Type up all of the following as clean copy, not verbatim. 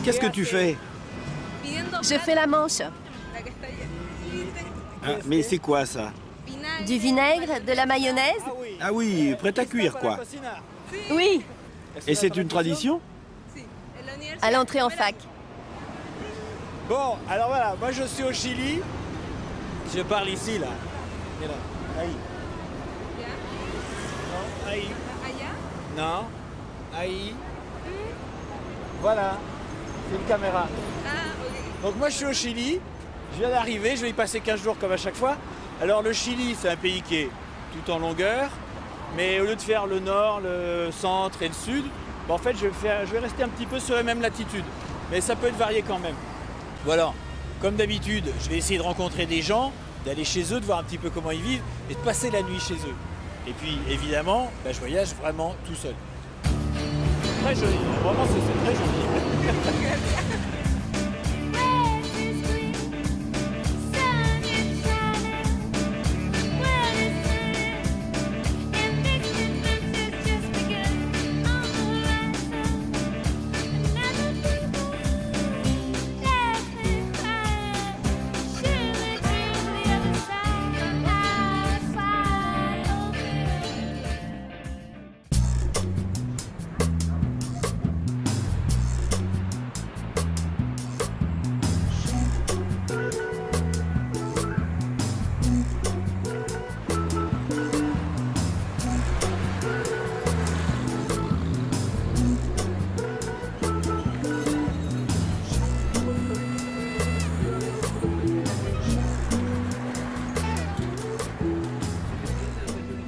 Qu'est-ce que tu fais? Je fais la manche. Ah, mais c'est quoi ça? Du vinaigre, de la mayonnaise. Ah oui, prêt à cuire quoi. Oui, Et c'est une tradition? à l'entrée en fac. Bon, alors voilà, moi je suis au Chili. Je parle ici, là. Et là. Aïe. Non, aïe. Non, aïe. Voilà, c'est une caméra. Donc moi je suis au Chili, je viens d'arriver, je vais y passer 15 jours comme à chaque fois. Alors le Chili, c'est un pays qui est tout en longueur, mais au lieu de faire le nord, le centre et le sud, ben, en fait je vais rester un petit peu sur la même latitude. Mais ça peut être varié quand même. Voilà, comme d'habitude, je vais essayer de rencontrer des gens, d'aller chez eux, de voir un petit peu comment ils vivent et de passer la nuit chez eux. Et puis évidemment, ben, je voyage vraiment tout seul. Très joli, vraiment c'est très joli.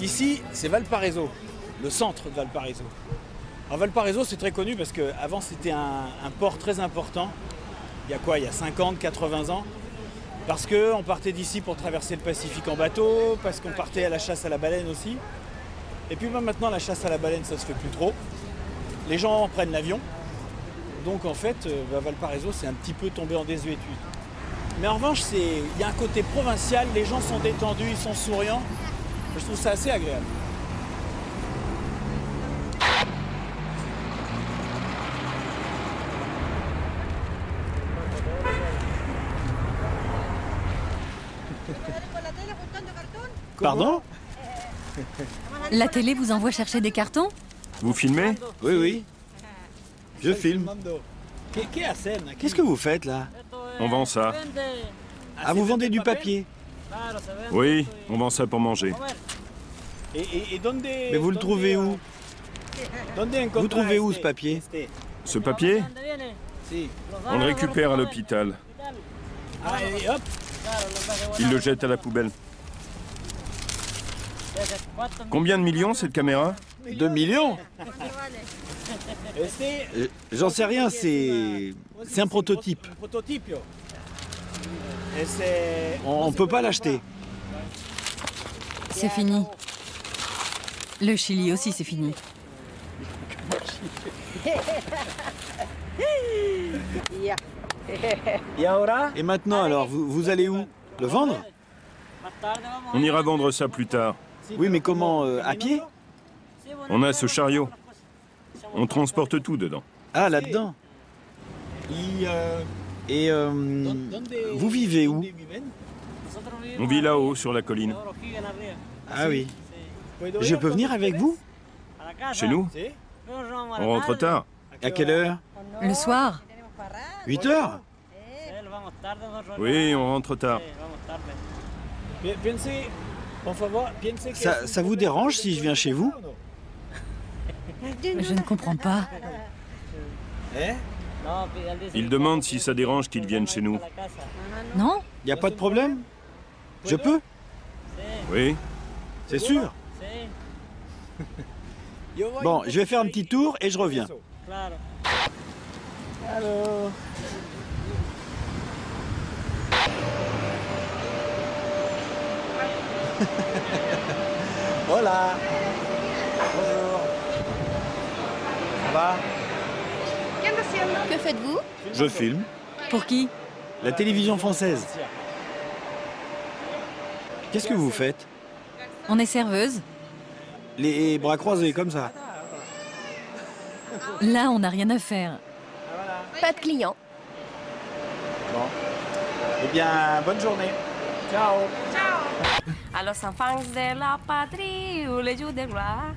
Ici, c'est Valparaiso, le centre de Valparaiso. Alors Valparaiso, c'est très connu parce qu'avant, c'était un port très important. Il y a quoi? Il y a 50, 80 ans. Parce qu'on partait d'ici pour traverser le Pacifique en bateau, parce qu'on partait à la chasse à la baleine aussi. Et puis maintenant, la chasse à la baleine, ça se fait plus trop. Les gens prennent l'avion. Donc en fait, Valparaiso, c'est un petit peu tombé en désuétude. Mais en revanche, il y a un côté provincial, les gens sont détendus, ils sont souriants. Je trouve ça assez agréable. Pardon? La télé vous envoie chercher des cartons? Vous filmez? Oui, oui. Je filme. Qu'est-ce que vous faites là? On vend ça. Ah, vous vendez du papier? Oui, on vend ça pour manger. Mais vous le trouvez où? Vous trouvez où ce papier? Ce papier? On le récupère à l'hôpital. Ils le jettent à la poubelle. Combien de millions cette caméra? 2 millions? J'en sais rien, c'est un prototype. On peut pas l'acheter. C'est fini. Le Chili aussi, c'est fini. Et maintenant alors, vous allez où? Le vendre? On ira vendre ça plus tard. Oui, mais comment? À pied? On a ce chariot. On transporte tout dedans. Ah, là-dedans. Et vous vivez où? On vit là-haut, sur la colline. Ah oui. Je peux venir avec vous? Chez nous? On rentre tard. À quelle heure? Le soir? 8 heures? Oui, on rentre tard. Ça vous dérange si je viens chez vous? Je ne comprends pas. Ils demandent si ça dérange qu'ils viennent chez nous. Non? Il n'y a pas de problème? Je peux? Oui. C'est sûr? Bon, je vais faire un petit tour et je reviens. Allô. Hola. Bonjour. Ça va? Que faites-vous? Je filme. Pour qui? La télévision française. Qu'est-ce que vous faites? On est serveuse. Les bras croisés comme ça. Là, on n'a rien à faire. Pas de clients. Bon. Eh bien, bonne journée. Ciao. À los enfants de la patrie où le jour des gloires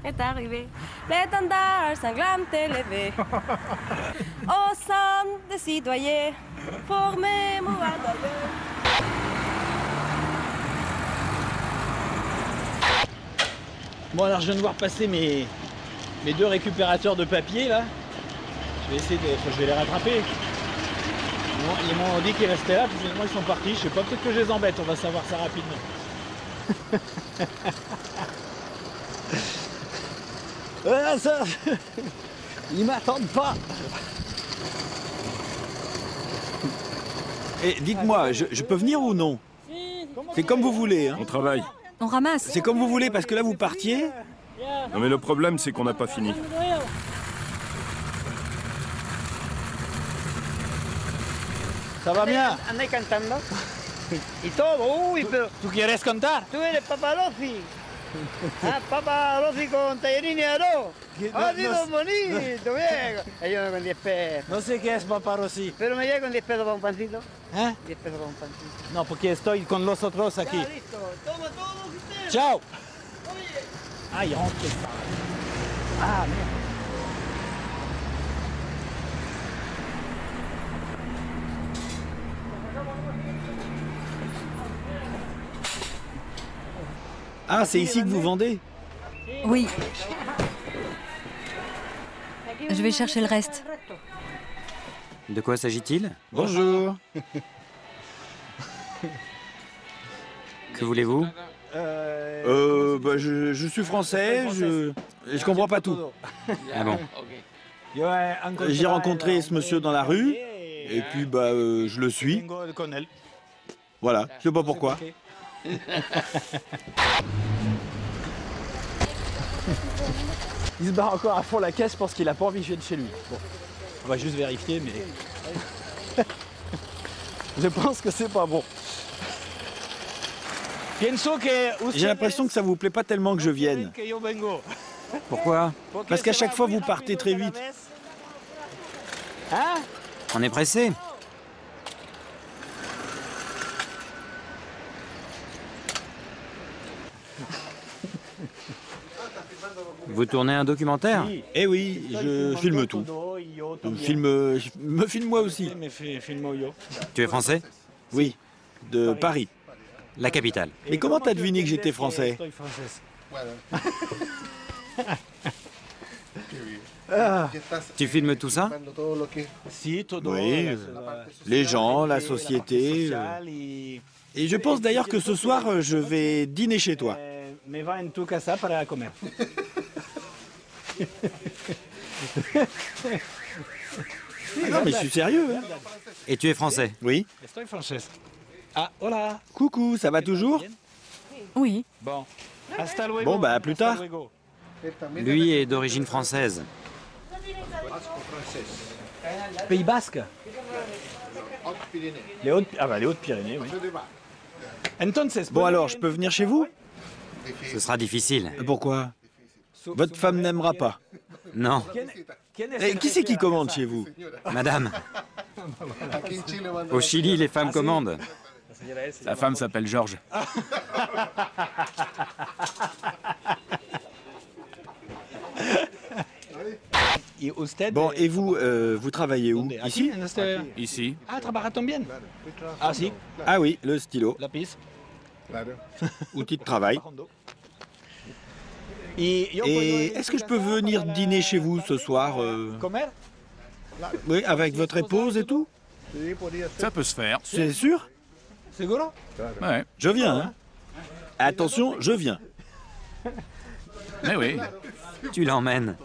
est arrivé, l'étendard sanglant est levé. Au sein des citoyens, formez-moi d'ailleurs. Bon, alors je viens de voir passer mes deux récupérateurs de papier là. Je vais essayer je vais les rattraper. Ils m'ont dit qu'ils restaient là, puis finalement ils sont partis. Je sais pas, peut-être que je les embête, on va savoir ça rapidement. Ouais, ça, ils m'attendent pas. Et dites-moi, je peux venir ou non? C'est comme vous voulez. Hein. On travaille. On ramasse. C'est comme vous voulez, parce que là vous partiez. Non mais le problème c'est qu'on n'a pas fini. Ça va bien? Andai cantando. Y todo, uy, pero ¿Tú quieres contar? tú eres Paparosi. Ah, Paparosi con tallerini de arroz. Ah, sí, bonito, bien. Ayúdame con 10 pesos. No sé qué es paparosi. Pero me llega con 10 pesos para un pancito. ¿Eh? 10 pesos para un pancito. No, porque estoy con los otros aquí. Ya, listo. Toma todo lo que usted. Ciao. Ah, il rentre ça. Ah, merde. Ah, c'est ici que vous vendez? Oui. Je vais chercher le reste. De quoi s'agit-il? Bonjour. Que voulez-vous? Je suis français, je comprends pas tout. Ah bon? J'ai rencontré ce monsieur dans la rue, et puis je le suis. Voilà, je sais pas pourquoi. Il se barre encore à fond la caisse, je pense qu'il a pas envie que je vienne chez lui. Bon, on va juste vérifier, mais je pense que c'est pas bon. J'ai l'impression que ça vous plaît pas tellement que je vienne. Pourquoi? Parce qu'à chaque fois vous partez très vite. Hein? On est pressé. Vous tournez un documentaire? Eh oui, je filme tout. Je me filme moi aussi. Tu es français? Oui, de Paris. La capitale. Mais comment t'as deviné que j'étais français? Tu filmes tout ça? Oui, les gens, la société. Et je pense d'ailleurs que ce soir, je vais dîner chez toi. Non mais je suis sérieux. Hein. Et tu es français? Oui. Ah, hola. Coucou, ça va toujours? Oui. Bon, bah à plus tard. Lui est d'origine française. Pays Basque. Les Hautes-Pyrénées, oui. Bon alors, je peux venir chez vous? Ce sera difficile. Pourquoi? Votre femme n'aimera pas. Non. Et qui c'est qui commande chez vous? Madame. Au Chili, les femmes commandent. Sa femme s'appelle Georges. Bon, et vous, vous travaillez où? Ici? Ici. Ah, si. Ah oui, le stylo. Outil de travail. Et est-ce que je peux venir dîner chez vous ce soir? Oui, avec votre épouse et tout? Ça peut se faire. C'est sûr? Ouais. Je viens, hein? Attention, je viens. Mais oui. Tu l'emmènes.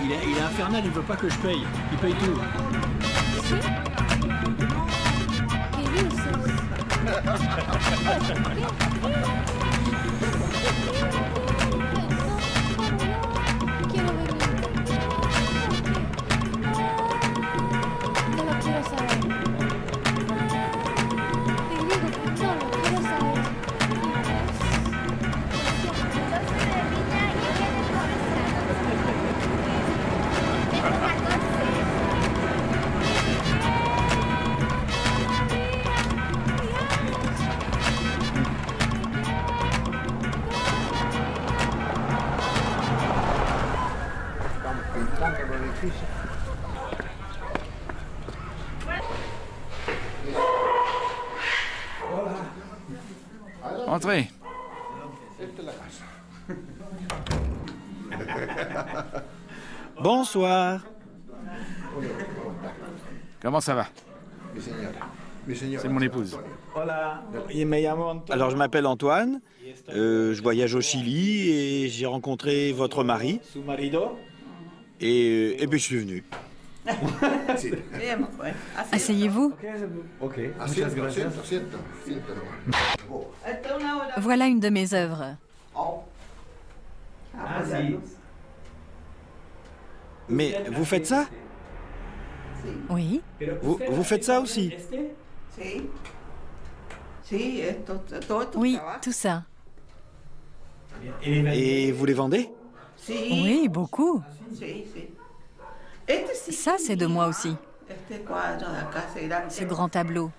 Il est infernal, il veut pas que je paye. Il paye tout. Entrez. Bonsoir. Comment ça va? C'est mon épouse. Alors je m'appelle Antoine, je voyage au Chili et j'ai rencontré votre mari. Et puis je suis venu. Asseyez-vous. Voilà une de mes œuvres. Mais vous faites ça? Oui. Vous faites ça aussi? Oui, tout ça. Et vous les vendez? Oui, beaucoup. Ça, c'est de moi aussi. Ce grand tableau.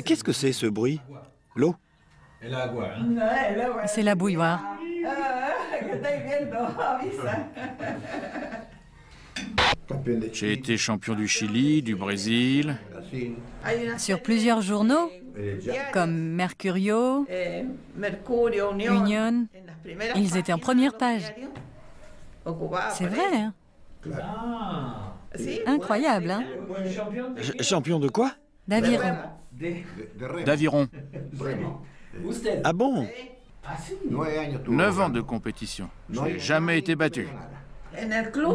Qu'est-ce que c'est ce bruit? L'eau? C'est la bouilloire. J'ai été champion du Chili, du Brésil. Sur plusieurs journaux, comme Mercurio, Union, ils étaient en première page. C'est vrai, hein? Incroyable, hein? Champion de quoi? D'aviron. D'aviron. Ah bon? 9 ans de compétition. Je n'ai jamais été battu.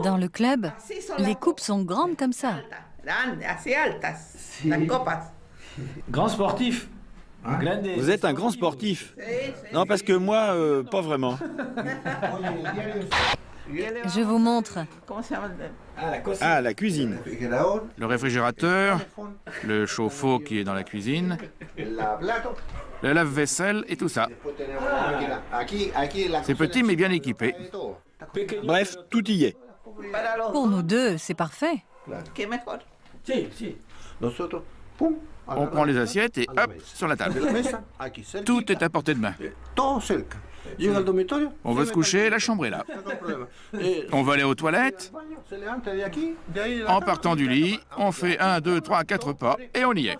Dans le club, les coupes sont grandes comme ça. Grand sportif. Vous êtes un grand sportif. Non, parce que moi, pas vraiment. Je vous montre. Ah, la cuisine. Le réfrigérateur, le chauffe-eau qui est dans la cuisine, le lave-vaisselle et tout ça. C'est petit mais bien équipé. Bref, tout y est. Pour nous deux, c'est parfait. On prend les assiettes et hop, sur la table. Tout est à portée de main. On veut se coucher, la chambre est là. On veut aller aux toilettes. En partant du lit, on fait 1, 2, 3, 4 pas et on y est.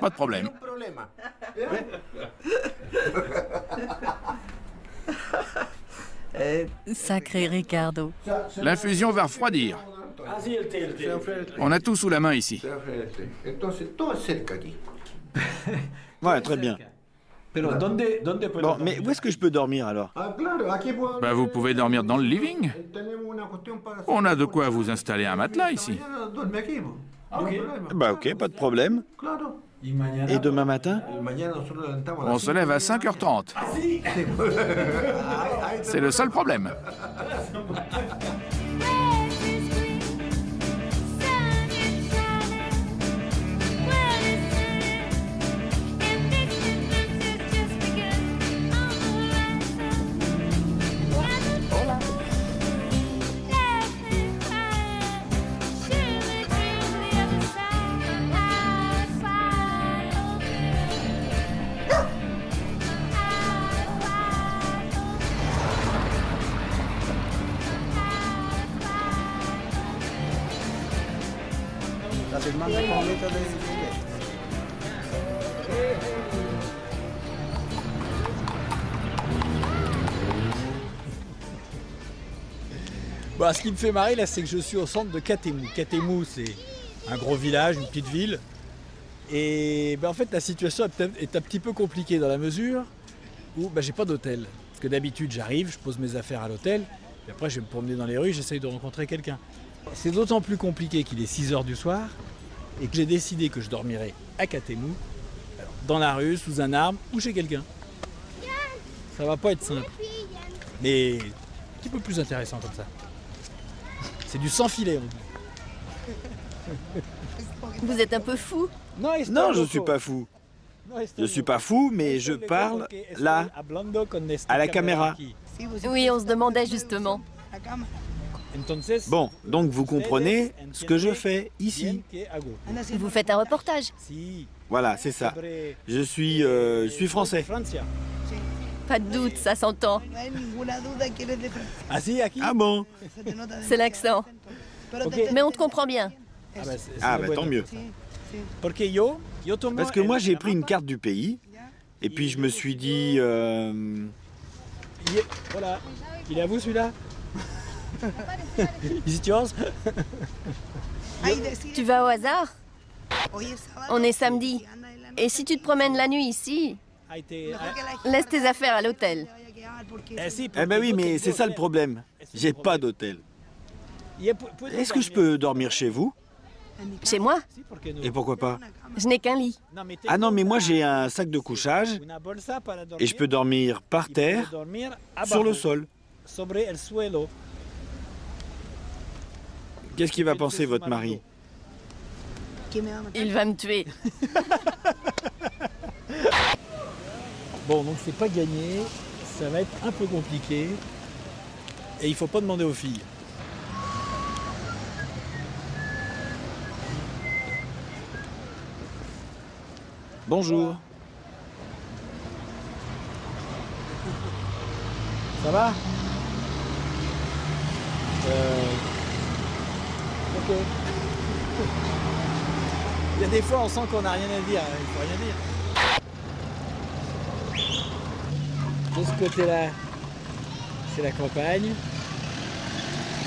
Pas de problème. Sacré Ricardo. L'infusion va refroidir. On a tout sous la main ici. Ouais, très bien. Bon, mais où est-ce que je peux dormir alors? Bah, vous pouvez dormir dans le living. On a de quoi vous installer un matelas ici. Bah ok, pas de problème. Et demain matin? On se lève à 5h30. C'est le seul problème. Bah, ce qui me fait marrer là, c'est que je suis au centre de Katemu. Katemu, c'est un gros village, une petite ville. Et en fait, la situation est un petit peu compliquée dans la mesure où j'ai pas d'hôtel. Parce que d'habitude, j'arrive, je pose mes affaires à l'hôtel, et après, je vais me promener dans les rues, j'essaye de rencontrer quelqu'un. C'est d'autant plus compliqué qu'il est 6h du soir et que j'ai décidé que je dormirais à Katemu, dans la rue, sous un arbre ou chez quelqu'un. Ça va pas être simple. Mais un petit peu plus intéressant comme ça. C'est du sans filet, on dit. Vous êtes un peu fou. Non, je suis pas fou. Je suis pas fou, mais je parle là, à la caméra. Oui, on se demandait justement. Bon, donc vous comprenez ce que je fais ici. Vous faites un reportage. Voilà, c'est ça. Je suis français. Pas de doute, ça s'entend. Ah bon? C'est l'accent. Mais on te comprend bien. Ah bah tant mieux. Parce que moi j'ai pris une carte du pays, et puis je me suis dit... Voilà, il est à vous celui-là? Is it yours? Tu vas au hasard? On est samedi. Et si tu te promènes la nuit ici, laisse tes affaires à l'hôtel. Eh ben oui, mais c'est ça le problème. J'ai pas d'hôtel. Est-ce que je peux dormir chez vous? Chez moi? Et pourquoi pas? Je n'ai qu'un lit. Ah non, mais moi j'ai un sac de couchage, et je peux dormir par terre, sur le sol. Qu'est-ce qu'il va penser votre mari? Il va me tuer. Bon, donc c'est pas gagné, ça va être un peu compliqué, et il faut pas demander aux filles. Bonjour. Ça va? Ok. Il y a des fois on sent qu'on n'a rien à dire, il faut rien dire. De ce côté-là, c'est la campagne.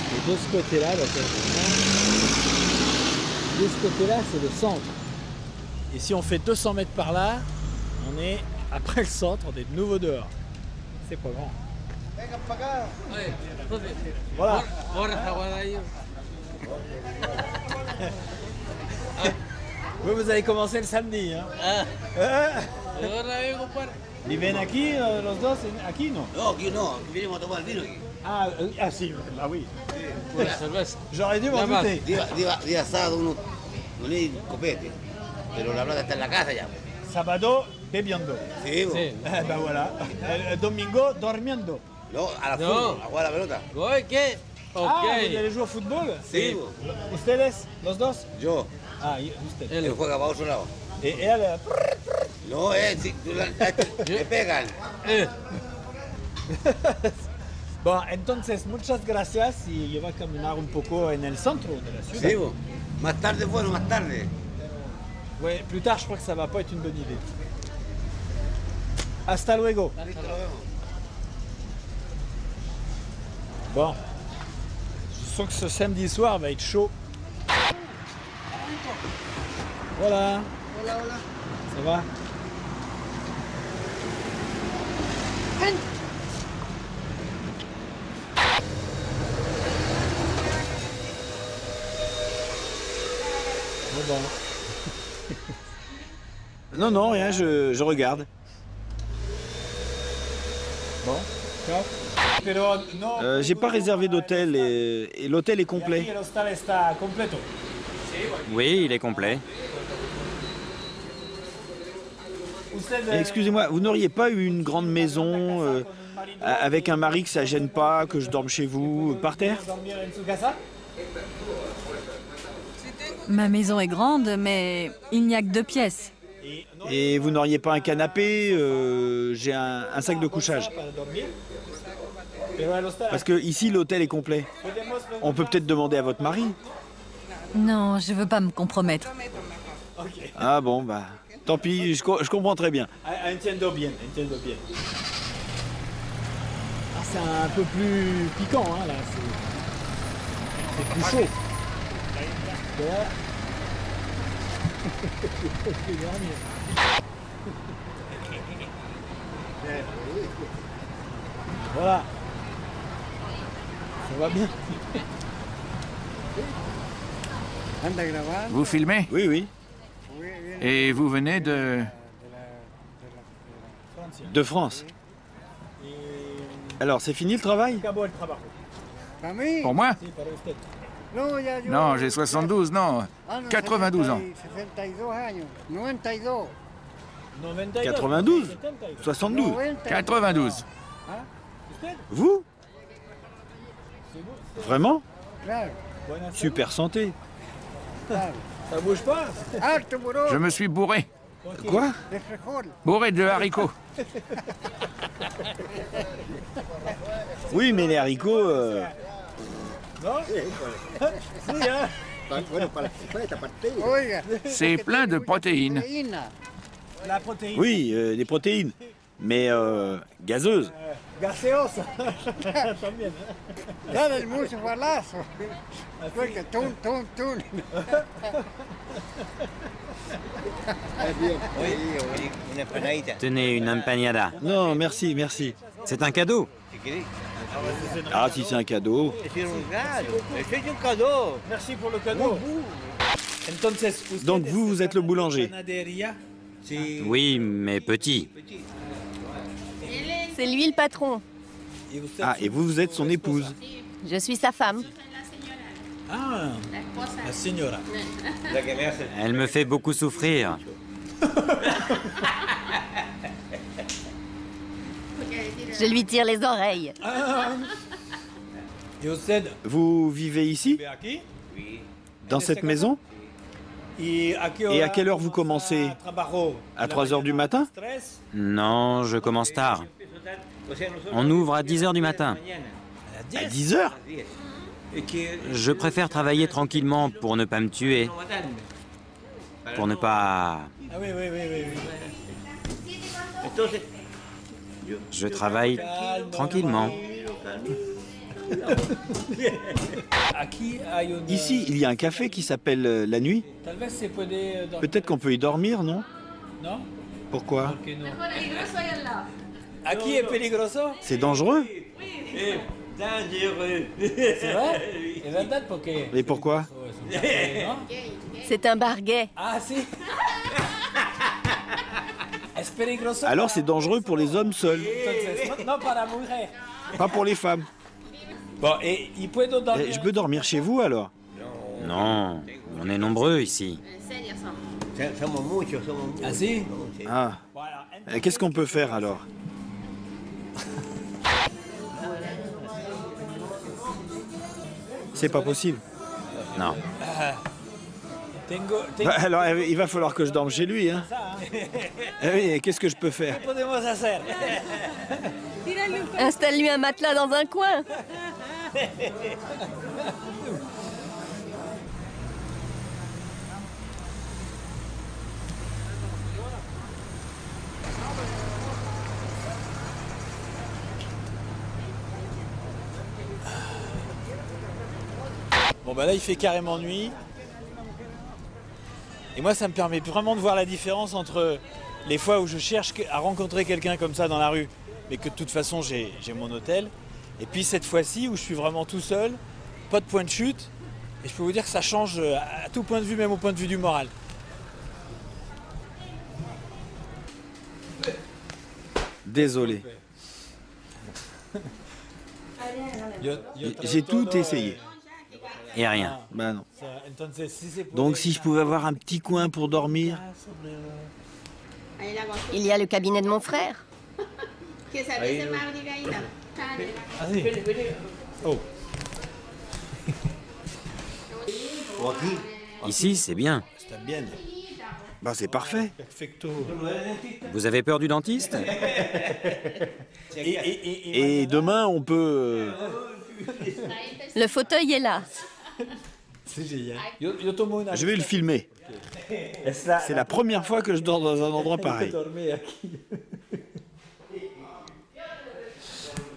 Et de ce côté-là, de ce côté-là, c'est le centre. Et si on fait 200 mètres par là, on est après le centre, on est de nouveau dehors. C'est pas grand. Voilà. Vous avez commencé le samedi, hein? ¿Viven aquí los dos? ¿Aquí no? No, aquí no, aquí venimos a tomar vino. Ah, si, bah oui. J'aurais dû m'en douter. Día sábado no hay copete, pero la plata está en la casa ya. Sábado, bebiendo. Sí, Bah voilà. Domingo, dormiendo. No, a la fútbol, a jugar a la pelota. ¿Qué? Ah, vous allez jouer au football? Sí. ¿Ustedes, los dos? Yo. Ah, usted. Él juega para otro lado. Et elle... No, sí, le pegan. Bon, entonces, muchas gracias y yo voy a caminar un poco en el centro de la ciudad. Sí, más tarde, bueno, más tarde. Ouais, plus tard, je crois que ça va pas être une bonne idée. Hasta luego. Bon, je sens que ce samedi soir va être chaud. Voilà. Ça va? Bon. Non, non, rien, je regarde. Bon, ciao. J'ai pas réservé d'hôtel et l'hôtel est complet. Oui, il est complet. Excusez-moi, vous n'auriez pas eu une grande maison avec un mari que ça gêne pas, que je dorme chez vous, par terre? Ma maison est grande, mais il n'y a que 2 pièces. Et vous n'auriez pas un canapé? J'ai un sac de couchage. Parce que ici, l'hôtel est complet. On peut peut-être demander à votre mari. Non, je veux pas me compromettre. Ah bon, bah, tant pis, je comprends très bien. Entiendo bien, entiendo bien. Ah, c'est un peu plus piquant, hein, là. C'est plus chaud. Là... Voilà. Ça va bien. Vous filmez? Oui, oui. Et vous venez de... De France. Alors, c'est fini le travail? Pour moi? Non, j'ai 72, non. 92 ans. 92? 72? 92. Vous? Vraiment? Super santé. Ça bouge pas? Je me suis bourré. Quoi? Bourré de haricots. Oui, mais les haricots... C'est plein de protéines. La protéine. Oui, des protéines. Mais gazeuses. Gaseosa. También. Dale mucho balazo. Porque tun. Tenez, une empanada. Non, merci, merci. C'est un cadeau. Ah, si c'est un cadeau. Merci pour le cadeau. Donc vous êtes le boulanger. Oui, mais petit. C'est lui le patron. Ah, et vous êtes son épouse. Je suis sa femme. Ah, la señora. Elle me fait beaucoup souffrir. Je lui tire les oreilles. Vous vivez ici? Dans cette maison? Et à quelle heure vous commencez? À 3 h du matin? Non, je commence tard. On ouvre à 10 h du matin. À 10 h? Je préfère travailler tranquillement pour ne pas me tuer. Pour ne pas... Ah oui. Je travaille tranquillement. Ici, il y a un café qui s'appelle La Nuit. Peut-être qu'on peut y dormir, non? Non. Pourquoi? Aquí es peligroso? C'est dangereux? C'est vrai? Et pourquoi? C'est un bar gay. Ah, si. Alors c'est dangereux pour les hommes seuls, pas pour les femmes. Bon, et je peux dormir chez vous alors? Non, on est nombreux ici. Ah si? Ah. Qu'est-ce qu'on peut faire alors? C'est pas possible. Non. Bah, alors il va falloir que je dorme chez lui, hein. Oui, qu'est-ce que je peux faire? Installe-lui un matelas dans un coin. Bon bah là il fait carrément nuit. Et moi ça me permet vraiment de voir la différence entre les fois où je cherche à rencontrer quelqu'un comme ça dans la rue, mais que de toute façon j'ai mon hôtel, et puis cette fois-ci où je suis vraiment tout seul, pas de point de chute, et je peux vous dire que ça change à tout point de vue, même au point de vue du moral. Désolé. J'ai tout essayé. Et rien. Bah non. Donc si je pouvais avoir un petit coin pour dormir. Il y a le cabinet de mon frère. Oh. Ici, c'est bien. Bah c'est parfait. Vous avez peur du dentiste? Et demain on peut... Le fauteuil est là. C'est génial. Je vais le filmer. C'est la première fois que je dors dans un endroit pareil.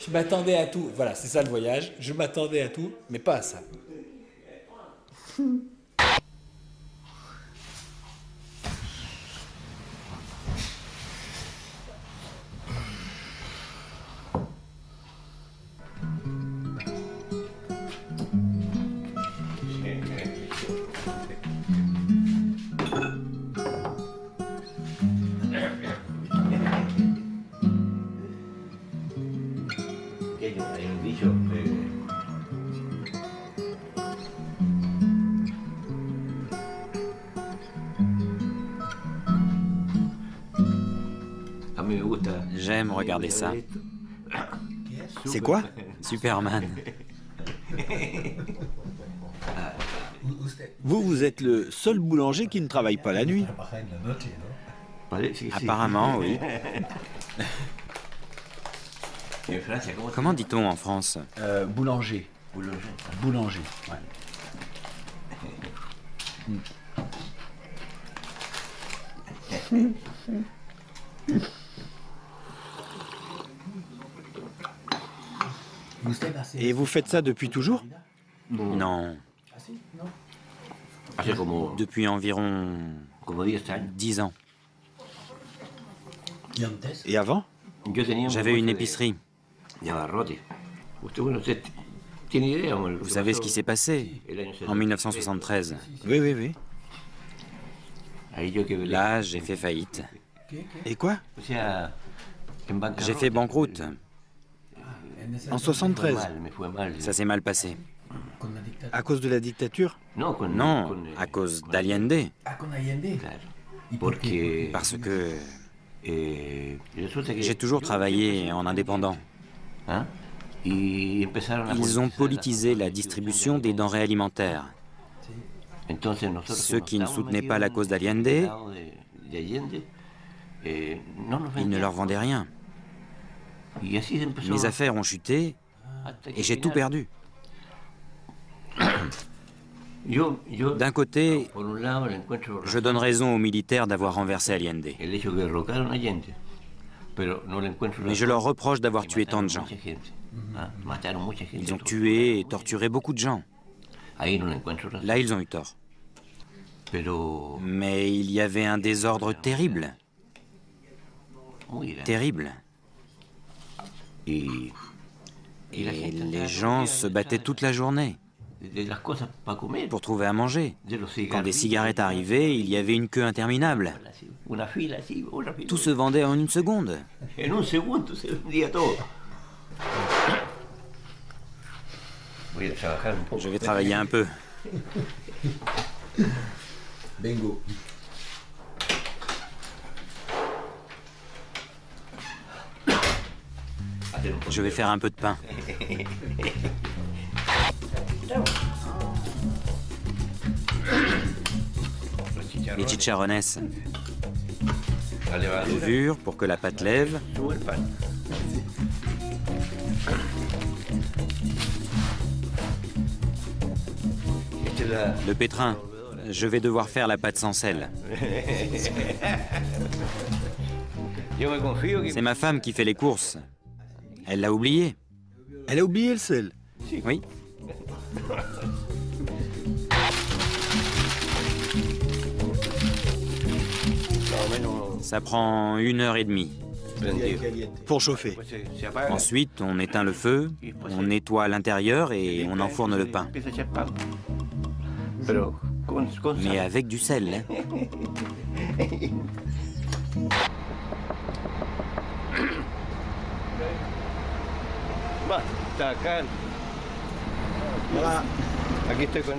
Je m'attendais à tout. Voilà, c'est ça le voyage. Je m'attendais à tout, mais pas à ça. J'aime regarder ça. C'est quoi? Superman. Vous êtes le seul boulanger qui ne travaille pas la nuit. Apparemment, oui. Comment dit-on en France? Boulanger. Boulanger, ouais. Et vous faites ça depuis toujours? Non. Depuis environ 10 ans. Et avant? J'avais une épicerie. Vous savez ce qui s'est passé en 1973? Oui, oui, oui. Là, j'ai fait faillite. Et quoi? J'ai fait banqueroute. En 73? Ça s'est mal passé. À cause de la dictature? Non, à cause d'Allende. Parce que j'ai toujours travaillé en indépendant. Ils ont politisé la distribution des denrées alimentaires. Ceux qui ne soutenaient pas la cause d'Allende, ils ne leur vendaient rien. Mes affaires ont chuté et j'ai tout perdu. D'un côté, je donne raison aux militaires d'avoir renversé Allende. Mais je leur reproche d'avoir tué tant de gens. Ils ont tué et torturé beaucoup de gens. Là, ils ont eu tort. Mais il y avait un désordre terrible. Terrible. Et les gens se battaient toute la journée pour trouver à manger. Quand des cigarettes arrivaient, il y avait une queue interminable. Tout se vendait en une seconde. Je vais travailler un peu. Bingo. Je vais faire un peu de pain. Les chicharrones. Levure pour que la pâte lève. Le pétrin. Je vais devoir faire la pâte sans sel. C'est ma femme qui fait les courses. Elle l'a oublié. Elle a oublié le sel? Oui. Ça prend 1h30. Pour chauffer. Ensuite, on éteint le feu, on nettoie l'intérieur et on enfourne le pain. Mais avec du sel.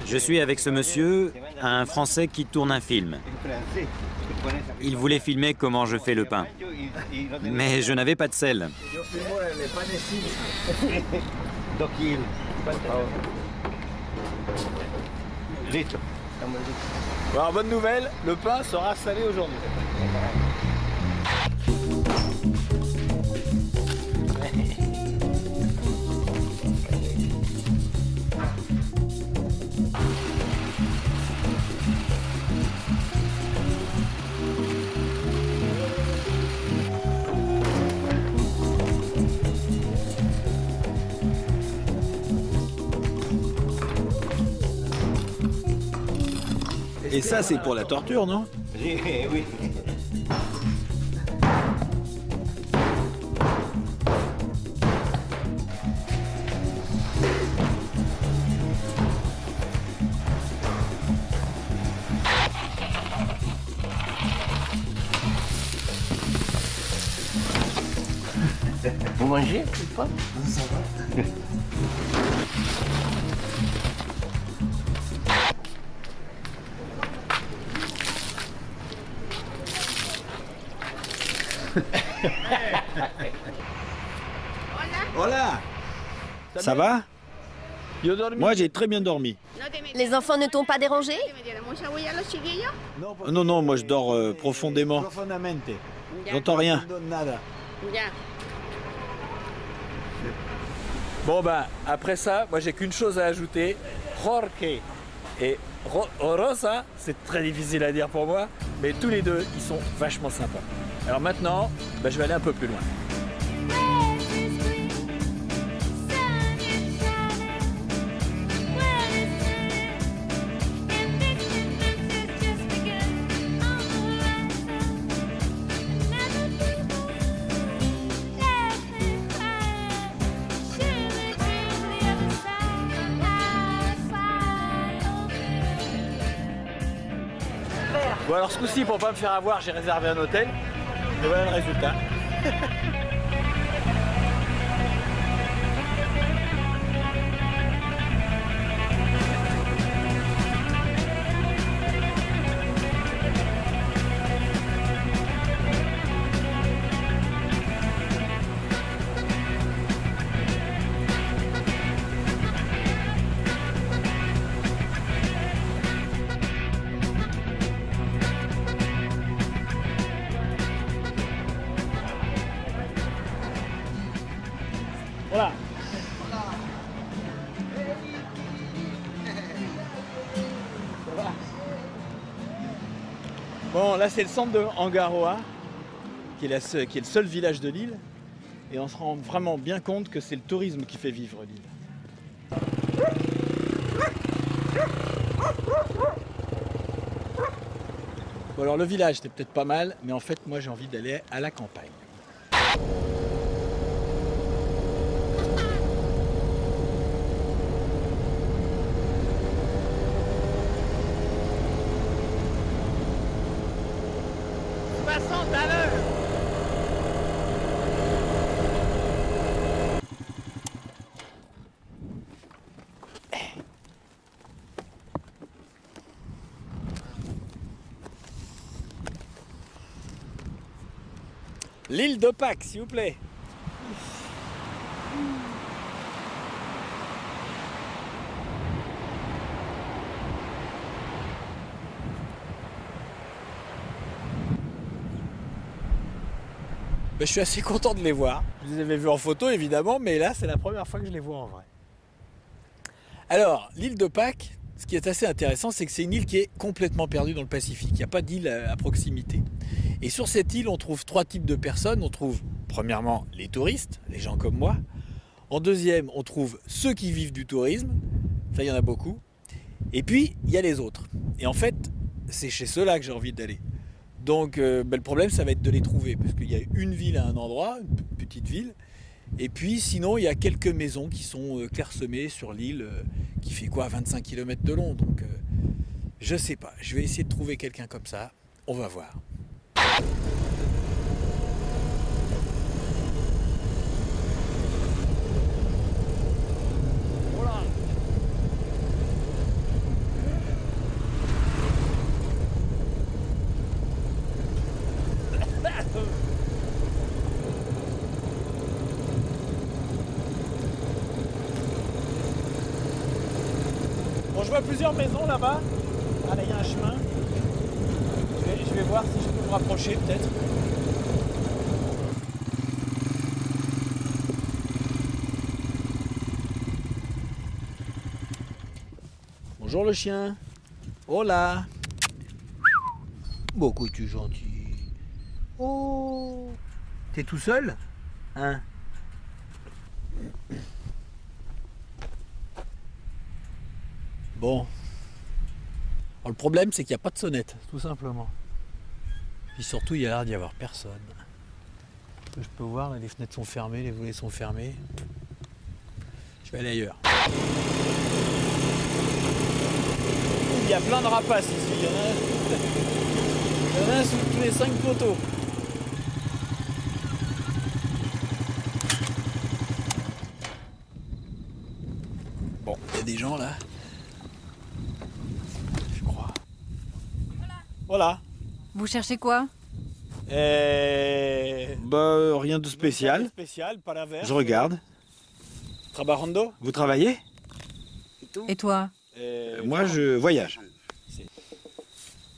Je suis avec ce monsieur, un Français qui tourne un film. Il voulait filmer comment je fais le pain. Mais je n'avais pas de sel. Alors, bonne nouvelle, le pain sera salé aujourd'hui. Et ça, c'est pour la torture, non? Oui. manger, c'est pas? Ça va. Hola. Ça va? Moi, j'ai très bien dormi. Les enfants ne t'ont pas dérangé? Non, non, moi je dors profondément. J'entends rien. Bon bah, après ça, moi j'ai qu'une chose à ajouter. Jorge et Rosa, c'est très difficile à dire pour moi, mais tous les deux, ils sont vachement sympas. Alors maintenant, bah, je vais aller un peu plus loin. Bon alors ce coup-ci, pour pas me faire avoir, j'ai réservé un hôtel. Et voilà le résultat. Voilà. Bon, là c'est le centre de Angaroa, qui est le seul village de l'île. Et on se rend vraiment bien compte que c'est le tourisme qui fait vivre l'île. Bon alors le village c'était peut-être pas mal, mais en fait moi j'ai envie d'aller à la campagne. L'île de Pâques, s'il vous plaît. Ben, je suis assez content de les voir. Je les avais vus en photo évidemment, mais là c'est la première fois que je les vois en vrai. Alors, l'île de Pâques, ce qui est assez intéressant, c'est que c'est une île qui est complètement perdue dans le Pacifique. Il n'y a pas d'île à proximité. Et sur cette île, on trouve trois types de personnes. On trouve, premièrement, les touristes, les gens comme moi. En deuxième, on trouve ceux qui vivent du tourisme. Ça, il y en a beaucoup. Et puis, il y a les autres. Et en fait, c'est chez ceux-là que j'ai envie d'aller. Donc, le problème, ça va être de les trouver. Parce qu'il y a une ville à un endroit, une petite ville. Et puis, sinon, il y a quelques maisons qui sont clairsemées sur l'île, qui fait quoi, 25 km de long. Donc, je sais pas. Je vais essayer de trouver quelqu'un comme ça. On va voir. Bon, je vois plusieurs maisons là-bas. Ah, là, il y a un chemin. Je vais voir si je peux me rapprocher peut-être. Bonjour le chien. Hola. Beaucoup tu gentil. Oh. T'es tout seul? Hein? Bon. Alors, le problème, c'est qu'il n'y a pas de sonnette, tout simplement. Puis surtout, il y a l'air d'y avoir personne. Je peux voir, là, les fenêtres sont fermées, les volets sont fermés. Je vais aller ailleurs. Il y a plein de rapaces ici. Il y en a un sous tous les 5 poteaux. Bon, il y a des gens là. Je crois. Voilà. Vous cherchez quoi? Bah, rien de spécial. Je regarde. Vous travaillez? Et toi? Moi, je voyage.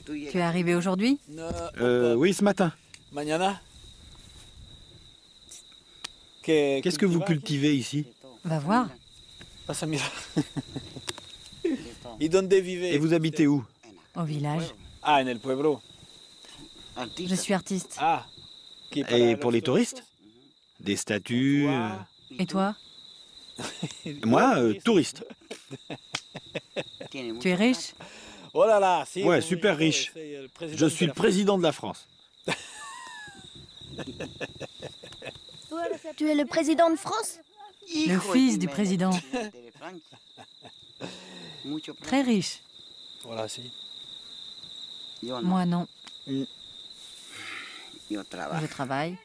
Tu es arrivé aujourd'hui? Oui, ce matin. Mañana. Qu'est-ce que vous cultivez ici? Va voir. Et vous habitez où? Au village. Ah, en el pueblo. Je suis artiste. Ah. Et pour les touristes? Des statues? Et toi? Moi, touriste. Tu es riche? Ouais, super riche. Je suis le président de la France. Tu es le président de France? Le fils du président. Très riche. Voilà, si. Moi, non. Je travaille.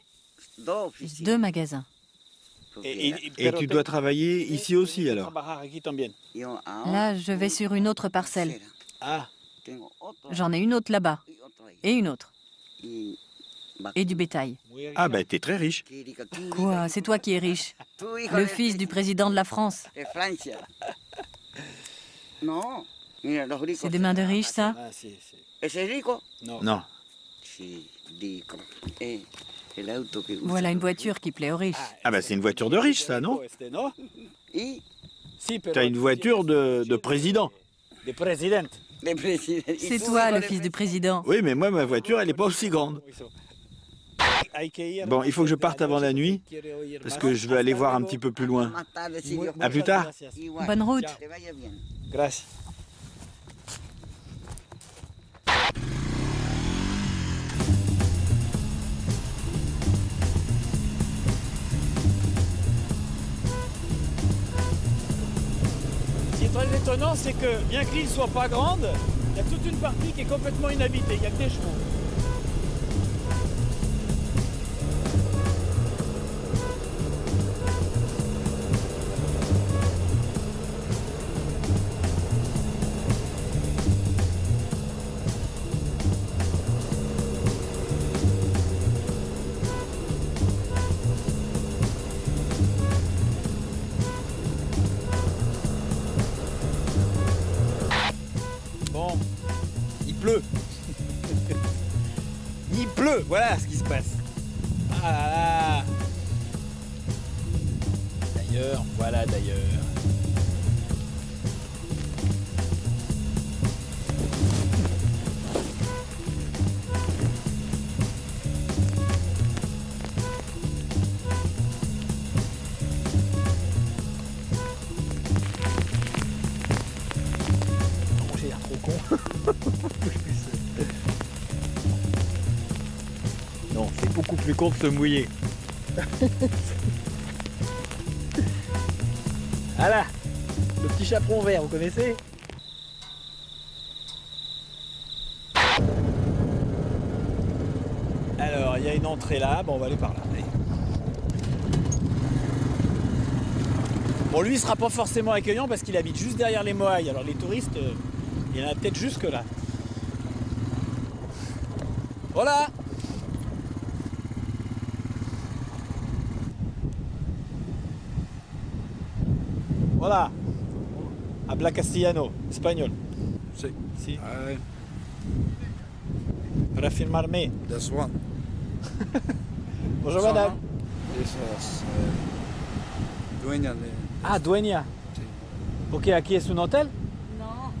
2 magasins. Et tu dois travailler ici aussi, alors? Là, je vais sur une autre parcelle. Ah. J'en ai une autre là-bas. Et une autre. Et du bétail. Ah, bah, t'es très riche. Quoi? C'est toi qui es riche. Le fils du président de la France. C'est des mains de riches, ça? Non. Voilà une voiture qui plaît aux riches. Ah, bah, c'est une voiture de riche, ça, non? T'as une voiture de président. C'est toi, le fils du président. Oui, mais moi, ma voiture, elle n'est pas aussi grande. Bon, il faut que je parte avant la nuit, parce que je veux aller voir un petit peu plus loin. À plus tard. Bonne route. Gracias. Ce qui est très étonnant, c'est que bien que l'île ne soit pas grande, il y a toute une partie qui est complètement inhabitée. Il n'y a que des chevaux. Bon, il pleut. Il pleut, voilà ce qui se passe. Ah là là. D'ailleurs, voilà d'ailleurs. J'ai l'air trop con. Non, c'est beaucoup plus con de se mouiller. Voilà, le petit chaperon vert, vous connaissez? Alors, il y a une entrée là, bon, on va aller par là. Allez. Bon, lui, il sera pas forcément accueillant parce qu'il habite juste derrière les Moailles. Alors, les touristes, il y en a peut-être jusque là. Voilà. Voilà. Habla castellano, espagnol. Sí. Sí. Para filmarme. This one. Bonjour madame. This is dueña de... Ah, dueña. Sí. Ok, aquí es un hotel. No,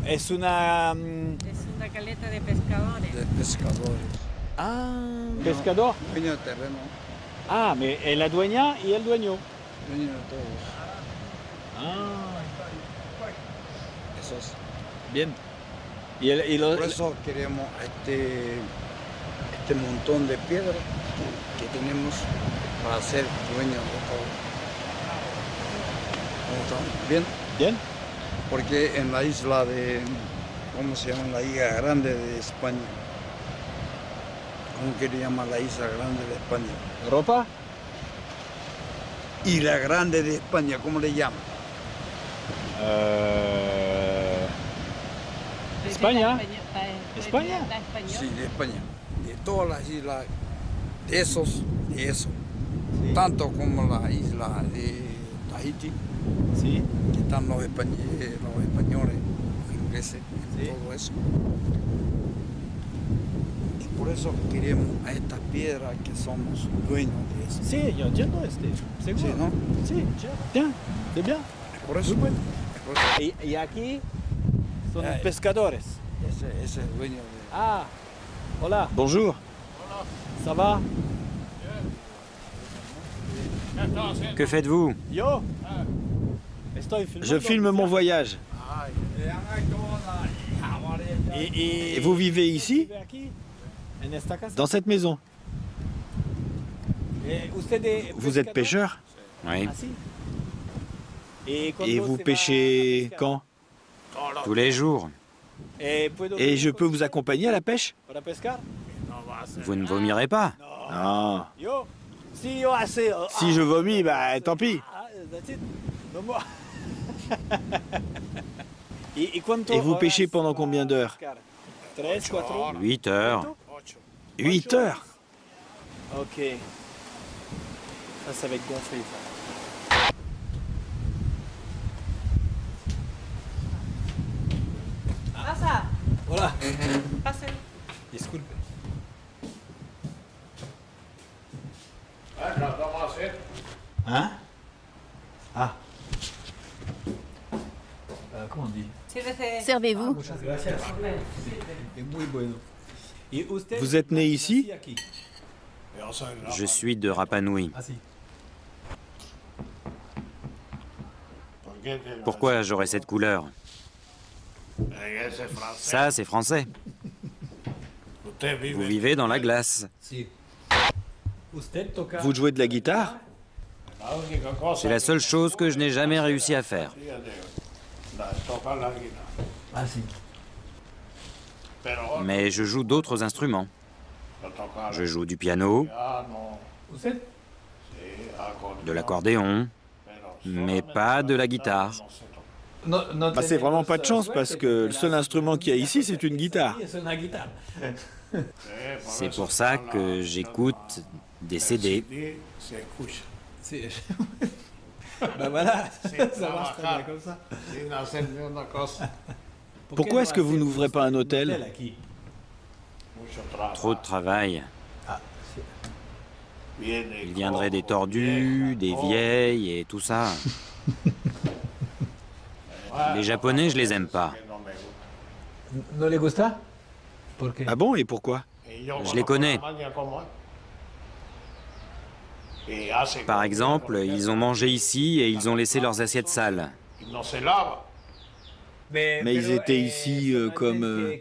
es una... Es una caleta de pescadores. de pescadores. Ah, pescador. Dueño de terreno, Ah, mais es la dueña y el dueño. dueño de todos. Ah, Eso es. bien. Y Por eso queremos este montón de piedra que tenemos para ser dueños de todo. ¿Cómo estamos? ¿Bien? Bien. Porque en la isla de, ¿cómo se llama? La isla grande de España. ¿Cómo que le llaman la isla grande de España? Europa. Isla Grande de España, ¿cómo le llaman? España. ¿España? Sí, de España. De todas las islas, de eso. Sí. Tanto como la isla de Tahiti, sí. Que están los españoles, los ingleses, sí. Todo eso. Y por eso queremos a estas piedras que somos dueños de eso. Sí, yo entiendo seguro. Sí, ¿no? Sí, bien, c'est bien. Por eso. Muy bueno. Y aquí son pescadores. Ese es el dueño de... Ah, hola. Bonjour. Ça va? Que faites-vous? Yo? Je filme mon voyage. Et vous vivez ici? Dans cette maison? Vous êtes pêcheur? Oui. Et vous pêchez quand? Tous les jours. Et je peux vous accompagner à la pêche? Vous ne vomirez pas? Non. Si je vomis, bah tant pis. Et vous pêchez pendant combien d'heures? 8 heures. 8 heures? Ok. Ça va être gonflé, ça. Voilà. Disculpe. Hein? Ah. Comment on dit? Servez-vous. Vous êtes né ici? Je suis de Rapa Nui. Pourquoi j'aurais cette couleur? Ça, c'est français. Vous vivez dans la glace. Vous jouez de la guitare? C'est la seule chose que je n'ai jamais réussi à faire. Mais je joue d'autres instruments. Je joue du piano, de l'accordéon, mais pas de la guitare. Bah, c'est vraiment pas de chance parce que le seul instrument qu'il y a ici, c'est une guitare. C'est pour ça que j'écoute des CD. Ben voilà, ça marche très bien comme ça. Pourquoi est-ce que vous n'ouvrez pas un hôtel? Trop de travail. Il viendrait des tordus, des vieilles et tout ça. Les Japonais, je les aime pas. No le gusta? Ah bon, et pourquoi? Je les connais. Par exemple, ils ont mangé ici et ils ont laissé leurs assiettes sales. Mais ils étaient ici comme...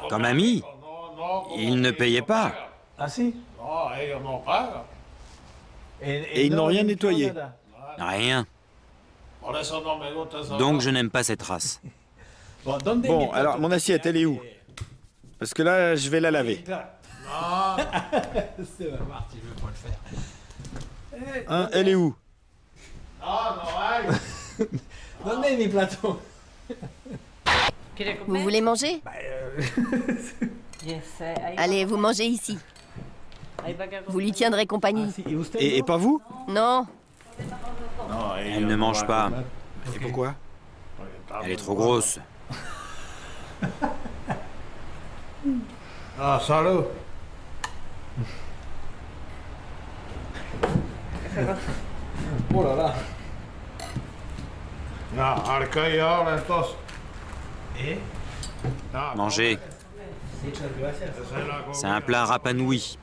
Comme amis. Ils ne payaient pas. Ah si? Et ils n'ont rien nettoyé? Rien. Donc je n'aime pas cette race. Bon, alors mon assiette, elle est où? Parce que là, je vais la laver. C'est vrai, Marty, je veux pas le faire. Hein, elle est où? Donnez mes plateaux. Vous voulez manger? Allez, vous mangez ici. Vous lui tiendrez compagnie. Et pas vous? Non. Elle ne mange pas. Et pourquoi? Elle est trop grosse. Ah, salut. Oh là là. Mangez. C'est un plat Rapa Nui.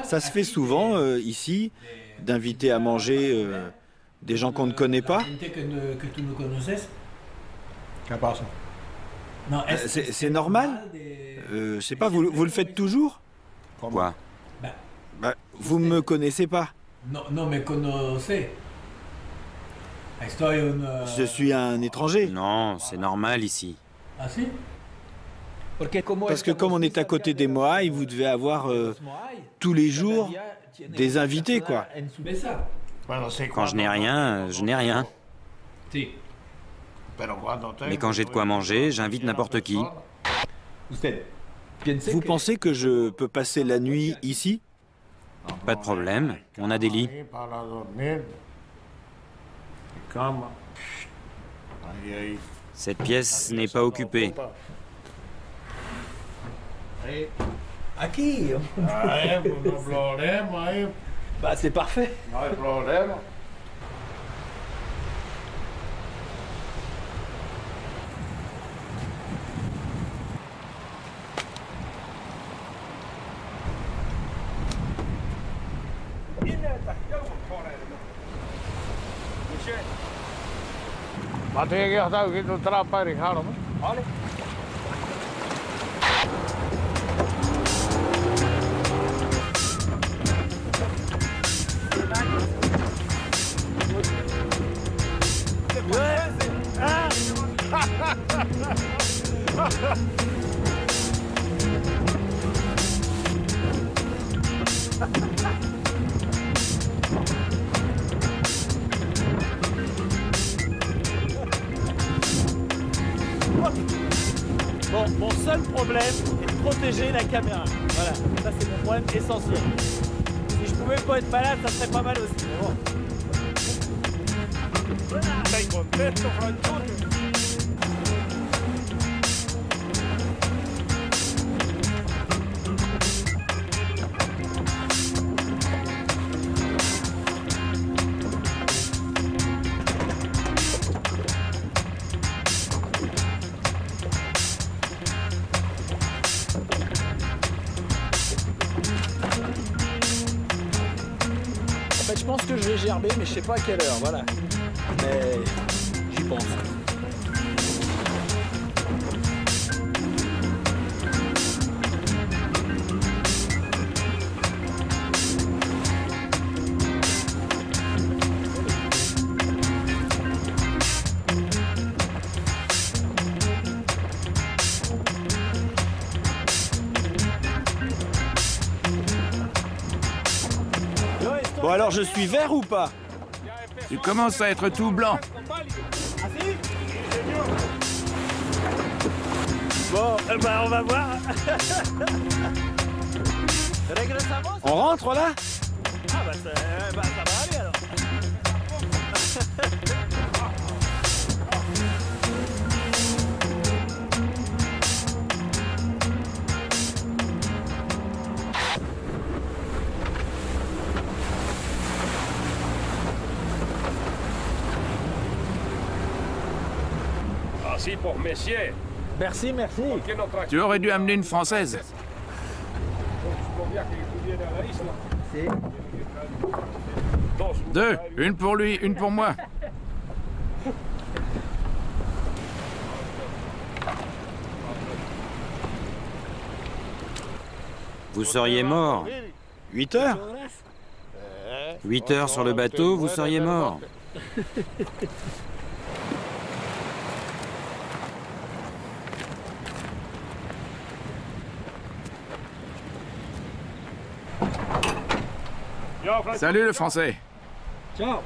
Ça se fait souvent, ici, d'inviter à manger des gens qu'on ne connaît pas? C'est normal? Je sais pas, vous le faites toujours? Quoi? Bah, vous me connaissez pas. Non, me conoce. Je suis un étranger. Non, c'est normal ici. Ah si? Parce que comme on est à côté des Moai, vous devez avoir tous les jours des invités, quoi. Quand je n'ai rien, je n'ai rien. Mais quand j'ai de quoi manger, j'invite n'importe qui. Vous pensez que je peux passer la nuit ici? Pas de problème, on a des lits. Cette pièce n'est pas occupée. Bah c'est parfait. Bon, mon seul problème est de protéger la caméra. Voilà, ça c'est mon problème essentiel. Si je pouvais pas être malade, ça serait pas mal aussi. Mais bon. Je pense que je vais gerber, mais je sais pas à quelle heure, voilà. Mais j'y pense. Bon alors je suis vert ou pas? Tu commences à être tout blanc. Bon, bah on va voir. On rentre là? Ah bah ça va aller alors. Merci pour messieurs. Merci, merci. Tu aurais dû amener une Française. Deux, une pour lui, une pour moi. Vous seriez mort. 8 heures? 8 heures sur le bateau, vous seriez mort. Salut le Français. Ciao.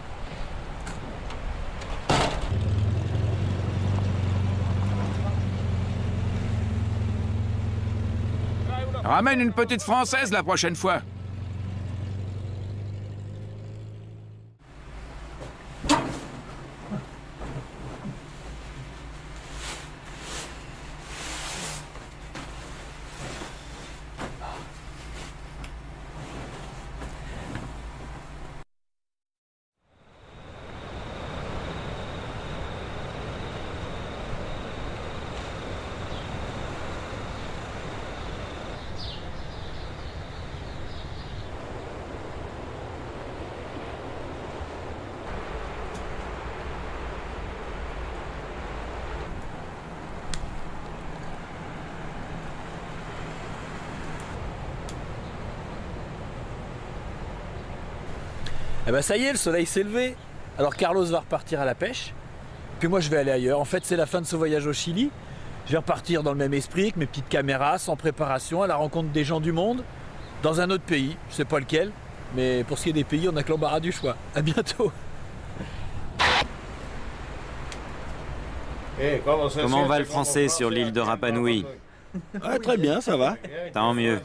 Ramène une petite Française la prochaine fois. Eh ben ça y est, le soleil s'est levé. Alors Carlos va repartir à la pêche. Puis moi je vais aller ailleurs. En fait c'est la fin de ce voyage au Chili. Je vais repartir dans le même esprit, avec mes petites caméras, sans préparation, à la rencontre des gens du monde, dans un autre pays, je sais pas lequel, mais pour ce qui est des pays, on n'a que l'embarras du choix. À bientôt. Comment va le français sur l'île de Rapa Nui? Très bien, ça va. Tant mieux.